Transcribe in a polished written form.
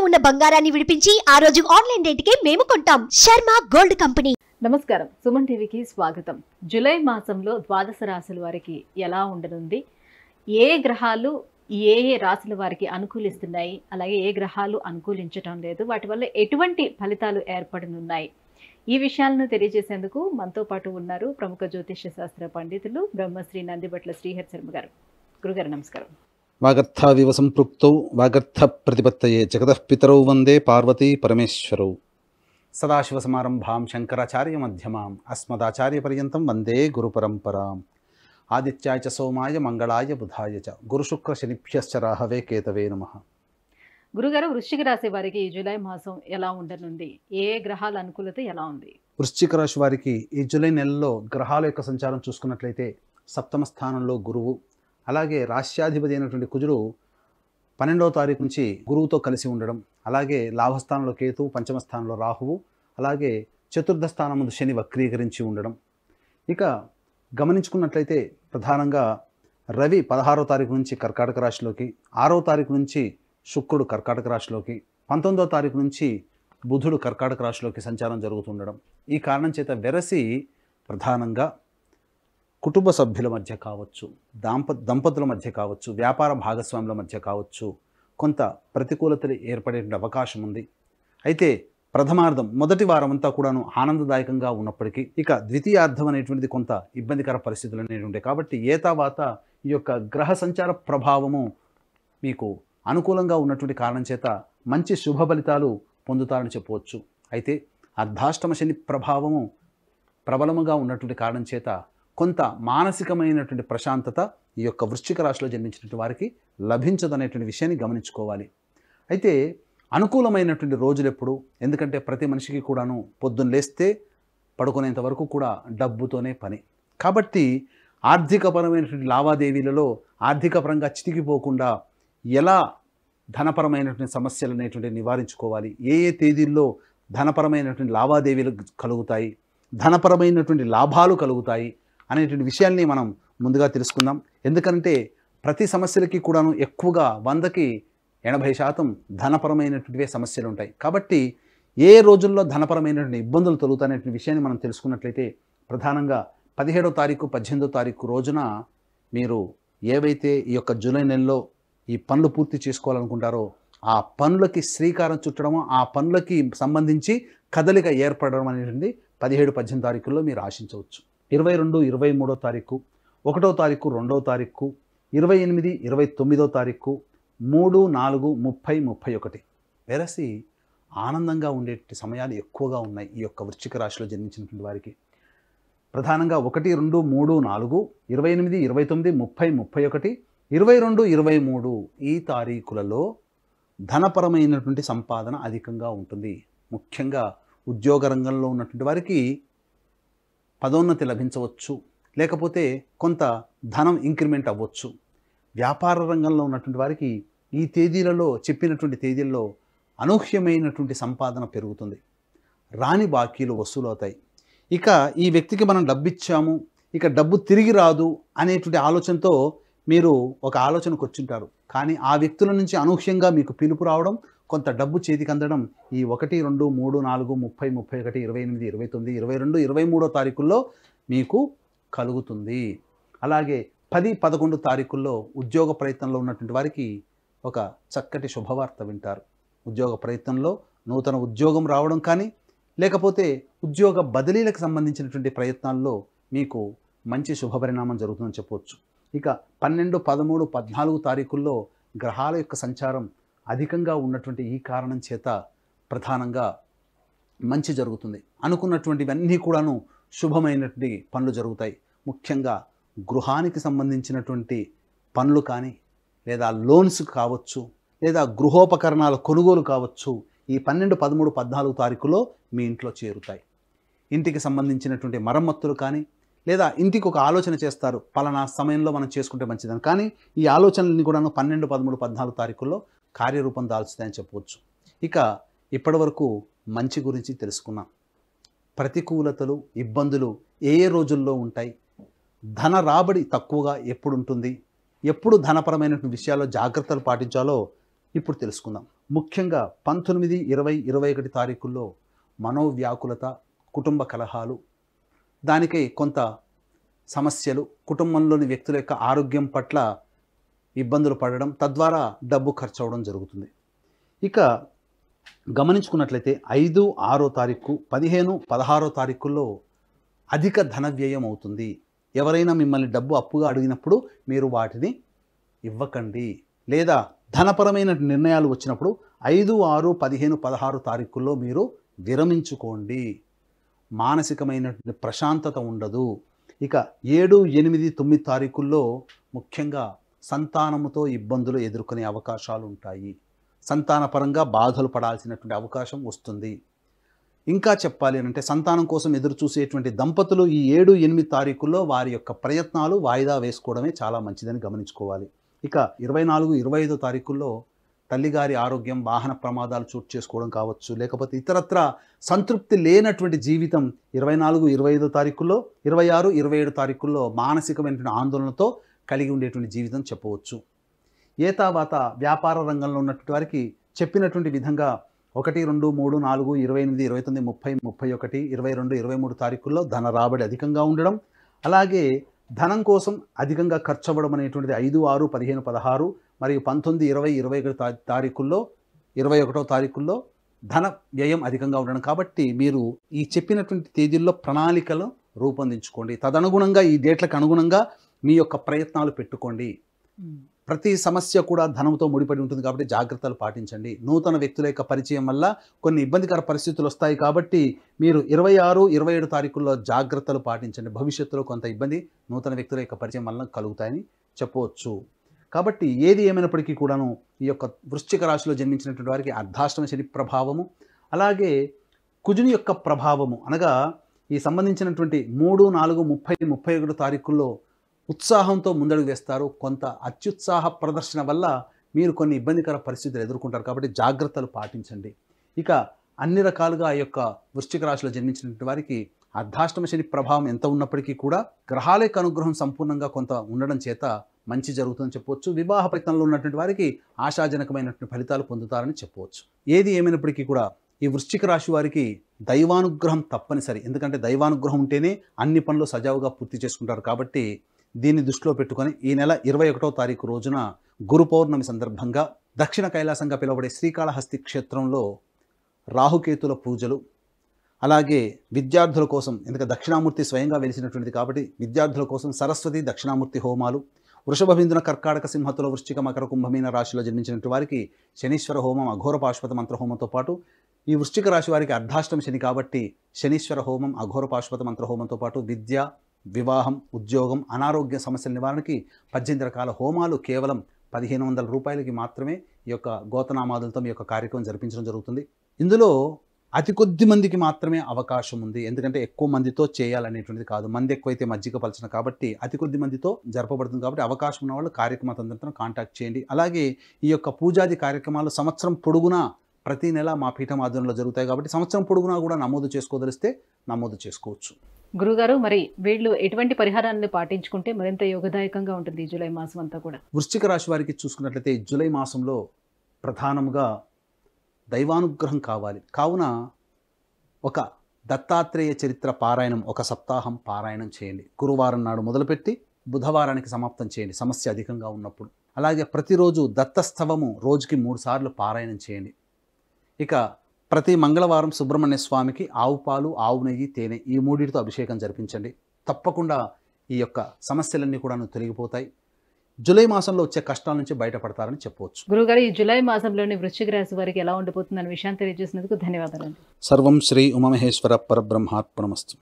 ఉన్న బంగారాన్ని విడిపించి ఆ రోజు ఆన్లైన్ రేటుకే మేము కొంటాం. Sharma gold company. నమస్కారం, సుమన్ టీవీకి స్వాగతం. జూలై మాసంలో ద్వాదశ రాశుల వారికి ఎలా ఉండనుంది, ఏ గ్రహాలు ఏ రాశుల వారికి అనుకూలిస్తున్నాయి, అలాగే ఏ గ్రహాలు అనుకూలించటం లేదు, వాటి వల్ల ఎటువంటి ఫలితాలు ఏర్పడనున్నాయి, ఈ విషయాలను తెలియజేసేందుకు మనతో పాటు ఉన్నారు ప్రముఖ జ్యోతిష్య శాస్త్ర పండితులు బ్రహ్మశ్రీ నందిబట్ల శ్రీహరి శర్మ గారు. గురుగారు నమస్కారం. వాగర్థావివ సంపృక్తౌ వాగర్థ ప్రతిపత్తయే జగతః పితరౌ వందే పార్వతీ పరమేశ్వరౌ. సదాశివసమారంభాం శంకరాచార్య మధ్యమాం అస్మదాచార్య పర్యంతం వందే గురు పరంపరాం. ఆదిత్యాయ చ సోమాయ మంగళాయ బుధాయ చ గురుశుక్ర శనిభ్యశ్చ రాహవే కేతవే నమః. గురుగారు, వృశ్చిక రాశి వారికి ఈ జూలై మాసం ఎలా ఉండనుంది, ఏ గ్రహాల అనుకూలత ఎలా ఉంది? వృశ్చిక రాశి వారికి ఈ జూలై నెలలో గ్రహాల యొక్క సంచారం చూసుకున్నట్లయితే సప్తమ స్థానంలో గురువు, అలాగే రాశ్యాధిపతి అయినటువంటి కుజుడు 12వ తారీఖు నుంచి గురువుతో కలిసి ఉండడం, అలాగే లాభస్థానంలో కేతు, పంచమ స్థానంలో రాహువు, అలాగే చతుర్థ స్థానం ముందు శని వక్రీకరించి ఉండడం. ఇక గమనించుకున్నట్లయితే ప్రధానంగా రవి 16వ తారీఖు నుంచి కర్కాటక రాశిలోకి, 6వ తారీఖు నుంచి శుక్రుడు కర్కాటక రాశిలోకి, 19వ తారీఖు నుంచి బుధుడు కర్కాటక రాశిలోకి సంచారం జరుగుతుండడం. ఈ కారణం చేత వెరసి ప్రధానంగా కుటుంబ సభ్యుల మధ్య కావచ్చు, దంపతుల మధ్య కావచ్చు, వ్యాపార భాగస్వాముల మధ్య కావచ్చు, కొంత ప్రతికూలతలు ఏర్పడే అవకాశం ఉంది. అయితే ప్రథమార్థం మొదటి వారం అంతా కూడాను ఆనందదాయకంగా ఉన్నప్పటికీ ఇక ద్వితీయార్థం అనేటువంటిది కొంత ఇబ్బందికర పరిస్థితులు అనేటువంటి, కాబట్టి ఏతావాత ఈ యొక్క గ్రహ సంచార ప్రభావము మీకు అనుకూలంగా ఉన్నటువంటి కారణం చేత మంచి శుభ ఫలితాలు పొందుతారని చెప్పవచ్చు. అయితే అర్ధాష్టమ శని ప్రభావము ప్రబలముగా ఉన్నటువంటి కారణం చేత కొంత మానసికమైనటువంటి ప్రశాంతత ఈ యొక్క వృశ్చిక రాశిలో జన్మించినటువంటి వారికి లభించదనేటువంటి విషయాన్ని గమనించుకోవాలి. అయితే అనుకూలమైనటువంటి రోజులు ఎప్పుడు, ఎందుకంటే ప్రతి మనిషికి కూడాను పొద్దున్న లేస్తే పడుకునేంత వరకు కూడా డబ్బుతోనే పని. కాబట్టి ఆర్థికపరమైనటువంటి లావాదేవీలలో ఆర్థికపరంగా చితికిపోకుండా ఎలా ధనపరమైనటువంటి సమస్యలు అనేటువంటి నివారించుకోవాలి, ఏ ఏ తేదీల్లో ధనపరమైనటువంటి లావాదేవీలు కలుగుతాయి, ధనపరమైనటువంటి లాభాలు కలుగుతాయి అనేటువంటి విషయాల్ని మనం ముందుగా తెలుసుకుందాం. ఎందుకంటే ప్రతి సమస్యలకి కూడాను ఎక్కువగా 100కి 80% ధనపరమైనటువంటివే సమస్యలు ఉంటాయి. కాబట్టి ఏ రోజుల్లో ధనపరమైనటువంటి ఇబ్బందులు తొలుగుతాయనే విషయాన్ని మనం తెలుసుకున్నట్లయితే ప్రధానంగా 17వ తారీఖు 18వ తారీఖు రోజున మీరు ఏవైతే ఈ యొక్క జూలై నెలలో ఈ పనులు పూర్తి చేసుకోవాలనుకుంటారో ఆ పనులకి శ్రీకారం చుట్టడము, ఆ పనులకి సంబంధించి కదలిక ఏర్పడడం అనేటువంటి 17, 18 తారీఖుల్లో మీరు ఆశించవచ్చు. 22, 23వ తారీఖు, 1వ తారీఖు, 2వ తారీఖు, 28, 29వ తారీఖు, 3, 4, 30, 31 వెరసి ఆనందంగా ఉండే సమయాలు ఎక్కువగా ఉన్నాయి ఈ యొక్క వృశ్చిక రాశిలో జన్మించినటువంటి వారికి. ప్రధానంగా 1, 2, 3, 4, 28, 29, 30, 31, 22, 23 ఈ తారీఖులలో ధనపరమైనటువంటి సంపాదన అధికంగా ఉంటుంది. ముఖ్యంగా ఉద్యోగ రంగంలో ఉన్నటువంటి వారికి పదోన్నతి లభించవచ్చు, లేకపోతే కొంత ధనం ఇంక్రిమెంట్ అవ్వచ్చు. వ్యాపార రంగంలో ఉన్నటువంటి వారికి ఈ తేదీలలో చెప్పినటువంటి తేదీల్లో అనూహ్యమైనటువంటి సంపాదన పెరుగుతుంది, రాని బాకీలు వసూలు అవుతాయి. ఇక ఈ వ్యక్తికి మనం డబ్బు ఇచ్చాము, ఇక డబ్బు తిరిగి రాదు అనేటువంటి ఆలోచనతో మీరు ఒక ఆలోచనకు వచ్చింటారు. కానీ ఆ వ్యక్తుల నుంచి అనూహ్యంగా మీకు పిలుపు రావడం, కొంత డబ్బు చేతికి అందడం ఈ 1, 2, 3, 4, 30, 31, 28, 29, 22, 23వ తారీఖుల్లో మీకు కలుగుతుంది. అలాగే 10, 11 తారీఖుల్లో ఉద్యోగ ప్రయత్నంలో ఉన్నటువంటి వారికి ఒక చక్కటి శుభవార్త వింటారు. ఉద్యోగ ప్రయత్నంలో నూతన ఉద్యోగం రావడం కానీ, లేకపోతే ఉద్యోగ బదిలీలకు సంబంధించినటువంటి ప్రయత్నాల్లో మీకు మంచి శుభపరిణామం జరుగుతుందని చెప్పవచ్చు. ఇక 12, 13, 14 తారీఖుల్లో గ్రహాల యొక్క సంచారం అధికంగా ఉన్నటువంటి ఈ కారణం చేత ప్రధానంగా మంచి జరుగుతుంది. అనుకున్నటువంటివన్నీ కూడాను శుభమైనటువంటి పనులు జరుగుతాయి. ముఖ్యంగా గృహానికి సంబంధించినటువంటి పనులు కానీ, లేదా లోన్స్ కావచ్చు, లేదా గృహోపకరణాల కొనుగోలు కావచ్చు, ఈ 12, 13, 14 తారీఖులో మీ ఇంట్లో చేరుతాయి. ఇంటికి సంబంధించినటువంటి మరమ్మతులు కానీ, లేదా ఇంటికి ఒక ఆలోచన చేస్తారు, పలానా సమయంలో మనం చేసుకుంటే మంచిదని, కానీ ఈ ఆలోచనలన్నీ కూడాను 12, 13, 14 తారీఖుల్లో కార్యరూపం దాల్చుతాయని చెప్పవచ్చు. ఇక ఇప్పటివరకు మంచి గురించి తెలుసుకున్నాం. ప్రతికూలతలు, ఇబ్బందులు ఏ ఏ రోజుల్లో ఉంటాయి, ధన రాబడి తక్కువగా ఎప్పుడు ఉంటుంది, ఎప్పుడు ధనపరమైనటువంటి విషయాల్లో జాగ్రత్తలు పాటించాలో ఇప్పుడు తెలుసుకుందాం. ముఖ్యంగా 19, 20, 21 తారీఖుల్లో మనోవ్యాకులత, కుటుంబ కలహాలు, దానికై కొంత సమస్యలు, కుటుంబంలోని వ్యక్తుల యొక్క ఆరోగ్యం పట్ల ఇబ్బందులు పడడం, తద్వారా డబ్బు ఖర్చు అవడం జరుగుతుంది. ఇక గమనించుకున్నట్లయితే 5, 6 తారీఖు, 15, 16 తారీఖుల్లో అధిక ధన వ్యయం అవుతుంది. ఎవరైనా మిమ్మల్ని డబ్బు అప్పుగా అడిగినప్పుడు మీరు వాటిని ఇవ్వకండి. లేదా ధనపరమైన నిర్ణయాలు వచ్చినప్పుడు 5, 6, 15, 16 తారీఖుల్లో మీరు విరమించుకోండి. మానసికమైన ప్రశాంతత ఉండదు. ఇక 7, 8, 9 తారీఖుల్లో ముఖ్యంగా సంతానముతో ఇబ్బందులు ఎదుర్కొనే అవకాశాలు ఉంటాయి. సంతానపరంగా బాధలు పడాల్సినటువంటి అవకాశం వస్తుంది. ఇంకా చెప్పాలి అంటే సంతానం కోసం ఎదురు చూసేటువంటి దంపతులు ఈ 7, 8 తారీఖుల్లో వారి యొక్క ప్రయత్నాలు వాయిదా వేసుకోవడమే చాలా మంచిదని గమనించుకోవాలి. ఇక 24, 25 తారీఖుల్లో తల్లిగారి ఆరోగ్యం, వాహన ప్రమాదాలు చోటు చేసుకోవడం కావచ్చు, లేకపోతే ఇతరత్ర సంతృప్తి లేనటువంటి జీవితం 24, 25 తారీఖుల్లో, 26, 27 తారీఖుల్లో మానసికమైనటువంటి ఆందోళనతో కలిగి ఉండేటువంటి జీవితం చెప్పవచ్చు. ఏతావాత వ్యాపార రంగంలో ఉన్నటువంటి వారికి చెప్పినటువంటి విధంగా 1, 2, 3, 4, 28, 29, 30, 31, 22, 23 తారీఖుల్లో ధన రాబడి అధికంగా ఉండడం, అలాగే ధనం కోసం అధికంగా ఖర్చు అవ్వడం అనేటువంటిది 5, 6, 15, 16 మరియు 19, 20, 21 తారీఖుల్లో, 21వ తారీఖుల్లో ధన వ్యయం అధికంగా ఉండడం. కాబట్టి మీరు ఈ చెప్పినటువంటి తేదీల్లో ప్రణాళికలు రూపొందించుకోండి. తదనుగుణంగా ఈ డేట్లకు అనుగుణంగా మీ యొక్క ప్రయత్నాలు పెట్టుకోండి. ప్రతి సమస్య కూడా ధనంతో ముడిపడి ఉంటుంది కాబట్టి జాగ్రత్తలు పాటించండి. నూతన వ్యక్తుల యొక్క పరిచయం వల్ల కొన్ని ఇబ్బందికర పరిస్థితులు వస్తాయి కాబట్టి మీరు 26, 27 తారీఖుల్లో జాగ్రత్తలు పాటించండి. భవిష్యత్తులో కొంత ఇబ్బంది నూతన వ్యక్తుల యొక్క పరిచయం వల్ల కలుగుతాయని చెప్పవచ్చు. కాబట్టి ఏది ఏమైనప్పటికీ కూడాను ఈ యొక్క వృశ్చిక రాశిలో జన్మించినటువంటి వారికి అర్ధాష్టమ శని ప్రభావము, అలాగే కుజుని యొక్క ప్రభావము, అనగా ఈ సంబంధించినటువంటి 3, 4, 30, 31 తారీఖుల్లో ఉత్సాహంతో ముందడుగు వేస్తారు. కొంత అత్యుత్సాహ ప్రదర్శన వల్ల మీరు కొన్ని ఇబ్బందికర పరిస్థితులు ఎదుర్కొంటారు కాబట్టి జాగ్రత్తలు పాటించండి. ఇక అన్ని రకాలుగా ఈ యొక్క వృశ్చిక రాశిలో జన్మించినటువంటి వారికి అర్ధాష్టమ శని ప్రభావం ఎంత ఉన్నప్పటికీ కూడా గ్రహాల యొక్క అనుగ్రహం సంపూర్ణంగా కొంత ఉండడం చేత మంచి జరుగుతుందని చెప్పవచ్చు. వివాహ ప్రయత్నంలో ఉన్నటువంటి వారికి ఆశాజనకమైనటువంటి ఫలితాలు పొందుతారని చెప్పవచ్చు. ఏది ఏమైనప్పటికీ కూడా ఈ వృశ్చిక రాశి వారికి దైవానుగ్రహం తప్పనిసరి. ఎందుకంటే దైవానుగ్రహం ఉంటేనే అన్ని పనులు సజావుగా పూర్తి చేసుకుంటారు కాబట్టి దీన్ని దృష్టిలో పెట్టుకొని ఈ నెల 21వ తారీఖు రోజున గురు పౌర్ణమి సందర్భంగా దక్షిణ కైలాసంగా పిలువబడే శ్రీకాళహస్తి క్షేత్రంలో రాహుకేతుల పూజలు, అలాగే విద్యార్థుల కోసం, ఎందుకంటే దక్షిణామూర్తి స్వయంగా వెలిసినటువంటిది కాబట్టి విద్యార్థుల కోసం సరస్వతి దక్షిణామూర్తి హోమాలు, వృషభ బిందున కర్కాటక సింహతుల వృశ్చిక మకర కుంభమీన రాశిలో జన్మించినటువంటి వారికి శనీశ్వర హోమం, అఘోర పాశుపత మంత్ర హోమంతో పాటు ఈ వృశ్చిక రాశి వారికి అర్ధాష్టమ శని కాబట్టి శనీశ్వర హోమం, అఘోర పాశుపత మంత్ర హోమంతో పాటు విద్య, వివాహం, ఉద్యోగం, అనారోగ్య సమస్యల నివారణకి 18 రకాల హోమాలు కేవలం 1500 రూపాయలకి మాత్రమే ఈ యొక్క గోతనామాదులతో మీ యొక్క కార్యక్రమం జరిపించడం జరుగుతుంది. ఇందులో అతి కొద్ది మందికి మాత్రమే అవకాశం ఉంది. ఎందుకంటే ఎక్కువ మందితో చేయాలనేటువంటిది కాదు. మంది ఎక్కువైతే మజ్జిగ పలచన కాబట్టి అతి కొద్ది మందితో జరపబడుతుంది కాబట్టి అవకాశం ఉన్న వాళ్ళు కార్యక్రమ తదనంతరం కాంటాక్ట్ చేయండి. అలాగే ఈ యొక్క పూజాది కార్యక్రమాలు సంవత్సరం పొడుగునా ప్రతి నెల మా పీఠం ఆధ్వర్యంలో జరుగుతాయి కాబట్టి సంవత్సరం పొడుగునా కూడా నమోదు చేసుకోదలిస్తే నమోదు చేసుకోవచ్చు. గురుగారు, మరి వీళ్ళు ఎటువంటి పరిహారాన్ని పాటించుకుంటే మరింత యోగదాయకంగా ఉంటుంది ఈ జూలై మాసం అంతా కూడా? వృశ్చిక రాశి వారికి చూసుకున్నట్లయితే జూలై మాసంలో ప్రధానంగా దైవానుగ్రహం కావాలి. కావున ఒక దత్తాత్రేయ చరిత్ర పారాయణం ఒక సప్తాహం పారాయణం చేయండి. గురువారం నాడు మొదలుపెట్టి బుధవారానికి సమాప్తం చేయండి సమస్య అధికంగా ఉన్నప్పుడు. అలాగే ప్రతిరోజు దత్తస్తవము రోజుకి 3 సార్లు పారాయణం చేయండి. ఇక ప్రతి మంగళవారం సుబ్రహ్మణ్య స్వామికి ఆవు పాలు, ఆవు నెయ్యి, తేనె ఈ 3టితో అభిషేకం జరిపించండి. తప్పకుండా ఈ యొక్క సమస్యలన్నీ కూడా తొలగిపోతాయి. జూలై మాసంలో వచ్చే కష్టాల నుంచి బయటపడతారని చెప్పవచ్చు. గురుగారు, ఈ జూలై మాసంలోని వృశ్చిక రాశి వారికి ఎలా ఉండబోతుందనే విషయాన్ని తెలియజేసినందుకు ధన్యవాదాలు. సర్వం శ్రీ ఉమామహేశ్వర పరబ్రహ్మార్పణమస్తు.